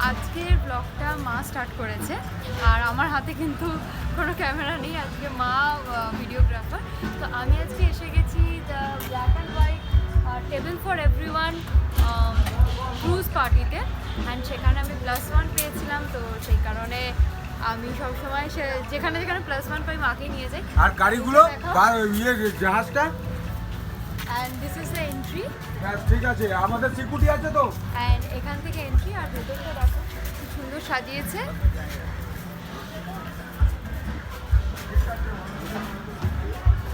আজকের ব্লগটা মা স্টার্ট করেছে, আর আমার হাতে কিন্তু কোনো ক্যামেরা নেই, আজকে মা ভিডিওগ্রাফার। তো আমি আজকে এসে গেছি the black and white table for everyone cruise পার্টিতে, অ্যান্ড সেখানে আমি +1 পেয়েছিলাম। তো সেই কারণে আমি সবসময় যেখানে যেখানে +1 পাই মাকেই নিয়ে যাই। আর গাড়িগুলো জাহাজটা, and this is the entry. ঠিক আছে, আমাদের সিকিউরিটি আছে তো। অ্যান্ড এখান থেকে এন্ট্রি, আর ভেতরটা দেখো খুব সুন্দর সাজিয়েছে।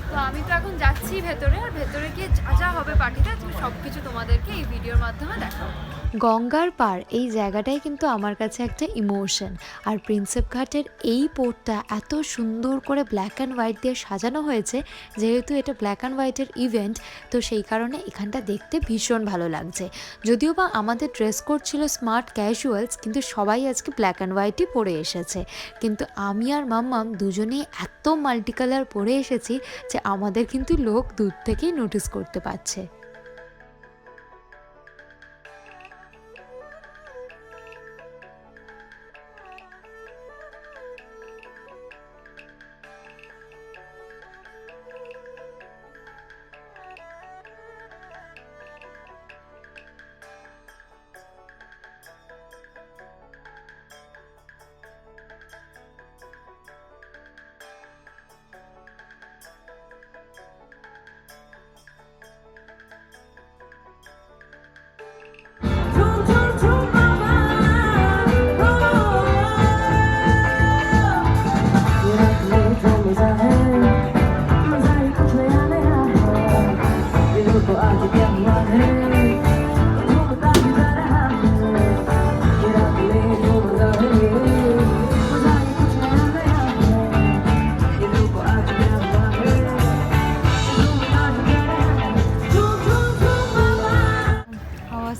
তো আমি তো এখন যাচ্ছি ভেতরে, আর ভেতরে গিয়ে যা যা হবে পার্টিতে তুমি সব কিছু তোমাদেরকে এই ভিডিওর মাধ্যমে দেখাবো। গঙ্গার পাড় এই জায়গাটাই কিন্তু আমার কাছে একটা ইমোশন। আর প্রিন্সেপ ঘাটের এই পোর্টটা এত সুন্দর করে ব্ল্যাক অ্যান্ড হোয়াইট দিয়ে সাজানো হয়েছে, যেহেতু এটা ব্ল্যাক অ্যান্ড হোয়াইটের ইভেন্ট, তো সেই কারণে এখানটা দেখতে ভীষণ ভালো লাগছে। যদিও বা আমাদের ড্রেস কোড ছিল স্মার্ট ক্যাজুয়ালস, কিন্তু সবাই আজকে ব্ল্যাক অ্যান্ড হোয়াইটই পরে এসেছে। কিন্তু আমি আর মাম্মাম দুজনেই এত মাল্টি কালার পরে এসেছি যে আমাদের কিন্তু লোক দূর থেকেই নোটিস করতে পারছে।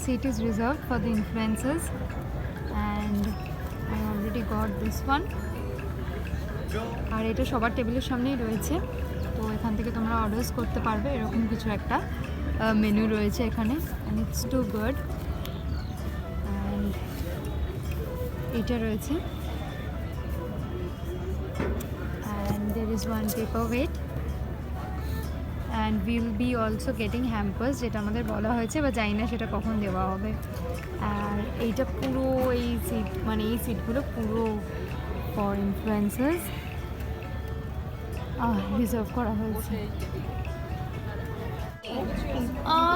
Seat is reserved for the influencers, and I already got this one. আর এটা সবার টেবিলের সামনেই রয়েছে, তো এখান থেকে তোমরা অর্ডার্স করতে পারবে। এরকম কিছু একটা মেনু রয়েছে এখানে, and it's too good. and এটা রয়েছে, and there is one paperweight, and we will be also getting hampers, যেটা আমাদের বলা হয়েছে, বা জানি না সেটা কখন দেওয়া হবে। আর এইটা পুরো এই সিট, মানে এই সিটগুলো পুরো ফর ইনফ্লুয়েন্সার্স রিজার্ভ করা হয়েছে।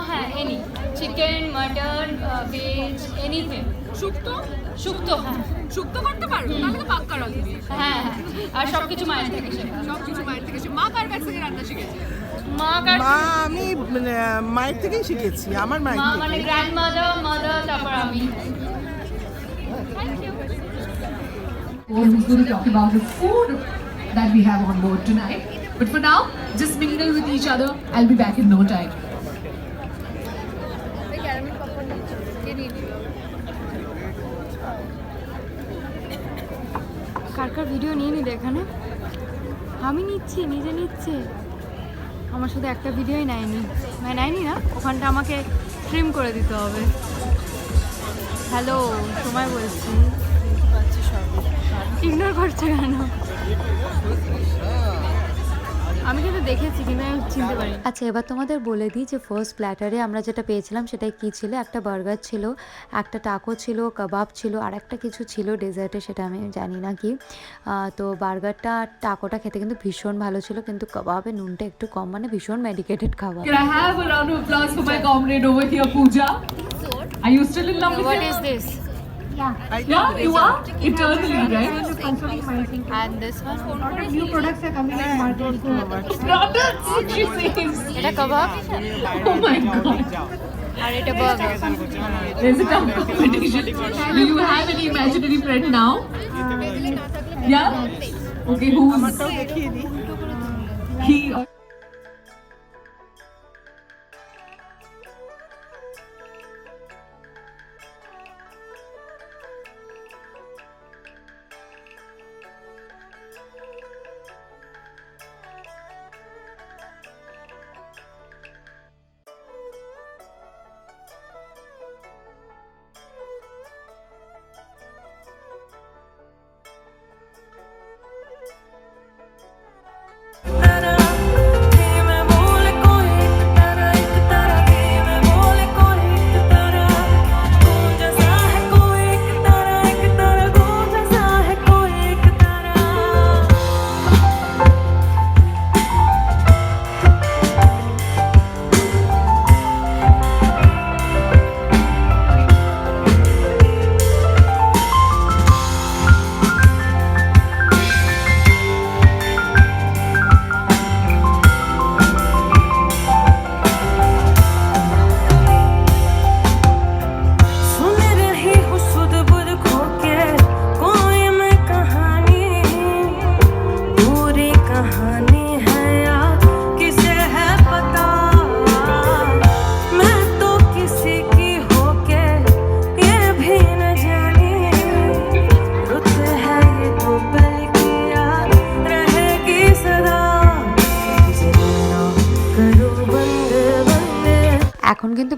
হ্যাঁ, any chicken, mutton, veg, anything. শুক্তো হ্যাঁ, শুক্তো করতে পারো, তাহলে তো পাক্কা রাঁধুনি। হ্যাঁ হ্যাঁ, আর সব কিছু মায়ের থেকে শেখা। সবকিছু মায়ের থেকে মা কার কাছ থেকে রান্না শিখেছে? মা আমি মায়ের থেকেই শিখেছি, আমার মায়ের থেকে। মানে গ্র্যান্ডমাদার, মাদার, তারপর আমি। Who's going to talk about the food that we have on board tonight. But for now, just mingle with each other. I'll be back in no time. Car car video নিয়ে নিলে এখানে? আমি নিচ্ছি, নিজে নিচ্ছে। আমার শুধু একটা ভিডিওই নেয়নি, মানে নেয়নি না, ওখানটা আমাকে ট্রিম করে দিতে হবে। হ্যালো, সময় বলছি, ইগনোর করছে কেন? আমি কিন্তু দেখেছি, কিন্তু আমি চিনতে পারি। আচ্ছা, এবার তোমাদের বলে দিই যে ফার্স্ট প্ল্যাটারে আমরা যেটা পেয়েছিলাম সেটাই কী ছিল। একটা বার্গার ছিল, একটা টাকো ছিল, কাবাব ছিল, আর একটা কিছু ছিল ডেজার্টে, সেটা আমি জানি না কি। তো বার্গারটা, টাকোটা খেতে কিন্তু ভীষণ ভালো ছিল, কিন্তু কাবাবে নুনটা একটু কম, মানে ভীষণ মেডিকেটেড খাবার। Can I have a round of applause for my comrade over here, Pooja? Are you still in love with What him? is this? Yeah, you are? Eternally, right? And this one? New products are coming like Martin. Products, she says. এটা কাবাব, Oh my god. আর এটা burger. There's a tough competition. Do you have any imaginary friend now? Yeah? Okay, who's... He...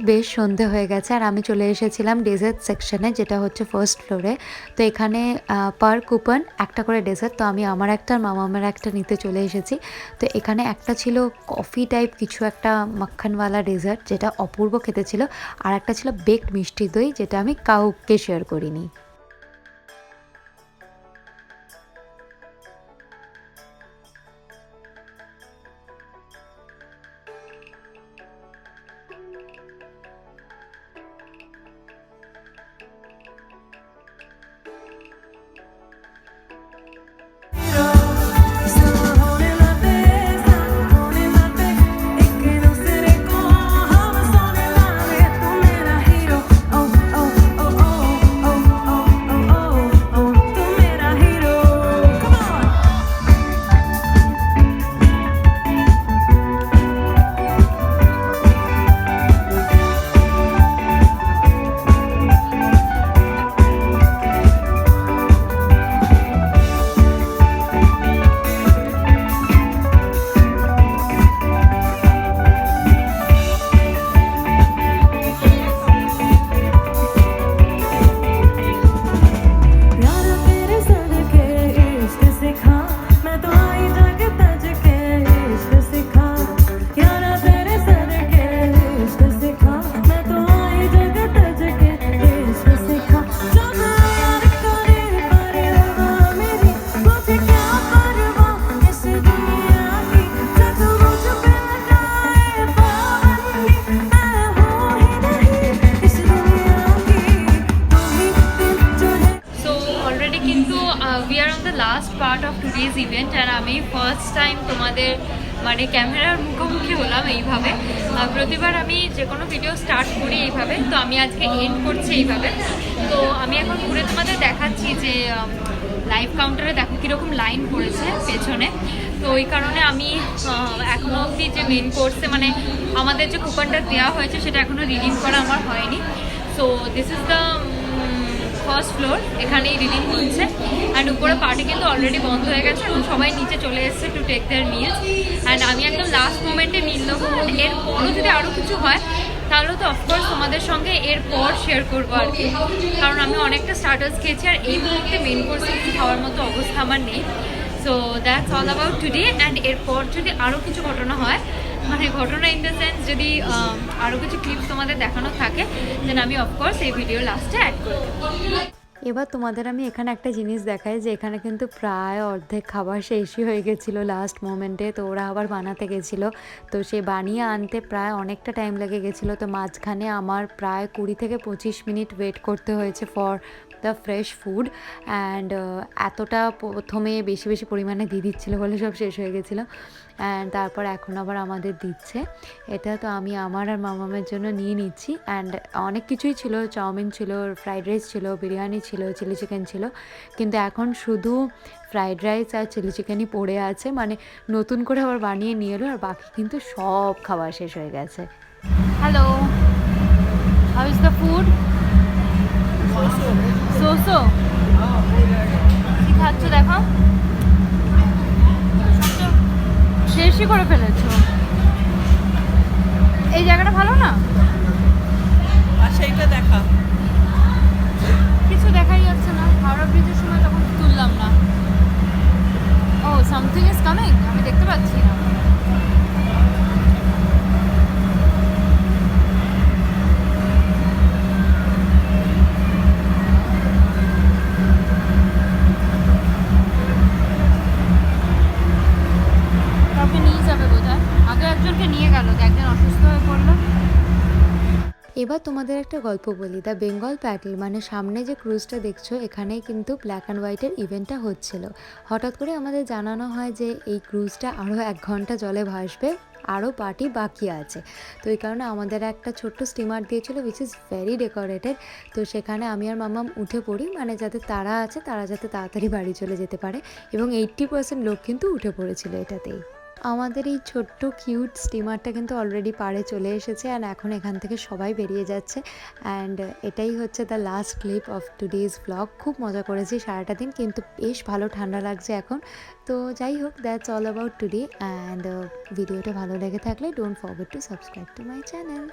বেশ সন্ধে হয়ে গেছে আর আমি চলে এসেছিলাম dessert সেকশনে, যেটা হচ্ছে ফার্স্ট ফ্লোরে। তো এখানে পার কুপন একটা করে ডেজার্ট, তো আমি আমার একটা আর মামামের একটা নিতে চলে এসেছি। তো এখানে একটা ছিল কফি টাইপ কিছু একটা মাখনওয়ালা ডেজার্ট, যেটা অপূর্ব খেতে ছিল, আর একটা ছিল বেকড মিষ্টি দই, যেটা আমি কাউকে শেয়ার করিনি। Last part of today's event, আর আমি ফার্স্ট টাইম তোমাদের মানে ক্যামেরার মুখোমুখি হলাম এইভাবে। প্রতিবার আমি যে কোনো ভিডিও স্টার্ট করি এইভাবে, তো আমি আজকে এন্ড করছি এইভাবে। তো আমি এখন ঘুরে তোমাদের দেখাচ্ছি যে লাইভ কাউন্টারে দেখো কীরকম লাইন পড়েছে পেছনে। তো ওই কারণে আমি এখনও অবধি যে মেন কোর্সে মানে আমাদের যে কুপনটা দেওয়া হয়েছে সেটা এখনও রিডিম করা আমার হয়নি। So this is the first floor, এখানেই রিডিং হচ্ছে। অ্যান্ড উপরে পার্টি কিন্তু অলরেডি বন্ধ হয়ে গেছে এবং সবাই নিচে চলে এসেছে to take their meals. And আমি একদম লাস্ট মোমেন্টে মিল নেবো। অ্যান্ড এরপরও যদি আরও কিছু হয় তাহলে তো অফকোর্স তোমাদের সঙ্গে এরপর শেয়ার করবো আর কি, কারণ আমি অনেকটা স্টার্টার্স খেয়েছি আর এই মুহূর্তে মেন কোর্সে কিছু খাওয়ার মতো অবস্থা আমার নেই। So that's all about today. And এরপর যদি আরও কিছু ঘটনা হয়, মানে ঘটনা ইন দ্য সেন্স যদি আরও কিছু ক্লিপস তোমাদের দেখানো থাকে, দেন আমি অফকোর্স এই ভিডিও লাস্টে অ্যাড করে দেবো। এবার তোমাদের আমি এখানে একটা জিনিস দেখাই যে এখানে কিন্তু প্রায় অর্ধেক খাবার শেষই হয়ে গেছিলো লাস্ট মোমেন্টে। তো ওরা আবার বানাতে গেছিলো, তো সে বানিয়ে আনতে প্রায় অনেকটা টাইম লেগে গেছিলো। তো মাঝখানে আমার প্রায় 20 থেকে 25 মিনিট ওয়েট করতে হয়েছে for the fresh food. And এতটা প্রথমে বেশি বেশি পরিমাণে দিয়ে দিচ্ছিলো বলে সব শেষ হয়ে গেছিলো। অ্যান্ড তারপর এখন আবার আমাদের দিচ্ছে এটা। তো আমি আমার আর মামামের জন্য নিয়ে নিচ্ছি। অ্যান্ড অনেক কিছুই ছিল, চাউমিন ছিল, ফ্রাইড রাইস ছিল, বিরিয়ানি ছিল, চিলি চিকেন ছিল, কিন্তু এখন শুধু ফ্রাইড রাইস আর চিলি চিকেনই পড়ে আছে, মানে নতুন করে আবার বানিয়ে নিয়ে এলো, আর বাকি কিন্তু সব খাবার শেষ হয়ে গেছে। Hello, how is the food? So কি খাচ্ছ দেখো? শেষই করে ফেলেছো। এই জায়গাটা ভালো না? সেইটা দেখা কিছু দেখাই যাচ্ছে না। হাওড়া ব্রিজের সময় তখন তুললাম না। ও সামথিং ইজ কামিং, আমি দেখতে পাচ্ছি না। কাউকে নিয়ে যাবে বোধহয়, আগে একজনকে নিয়ে গেল, একজন অসুস্থ হয়ে পড়লো। এবার তোমাদের একটা গল্প বলি। দ্য বেঙ্গল প্যাডেল মানে সামনে যে ক্রুজটা দেখছো, এখানেই কিন্তু ব্ল্যাক অ্যান্ড হোয়াইটের ইভেন্টটা হচ্ছিল। হঠাৎ করে আমাদের জানানো হয় যে এই ক্রুজটা আরও 1 ঘন্টা জলে ভাসবে, আরও পার্টি বাকি আছে। তো এই কারণে আমাদের একটা ছোট্ট স্টিমার দিয়েছিল উইচ ইজ ভেরি ডেকোরেটেড। তো সেখানে আমি আর মামাম উঠে পড়ি, মানে যাতে তারা আছে তারা যাতে তাড়াতাড়ি বাড়ি চলে যেতে পারে, এবং 80% লোক কিন্তু উঠে পড়েছিল এটাতেই। আমাদের এই ছোট্ট কিউট স্টিমারটা কিন্তু অলরেডি পাড়ে চলে এসেছে, অ্যান্ড এখন এখান থেকে সবাই বেরিয়ে যাচ্ছে। অ্যান্ড এটাই হচ্ছে the last clip of today's blog. খুব মজা করেছি সারাটা দিন, কিন্তু বেশ ভালো ঠান্ডা লাগছে এখন। তো যাই হোক, that's all about today. And ভিডিওটা ভালো লেগে থাকলে don't forget to subscribe to my channel.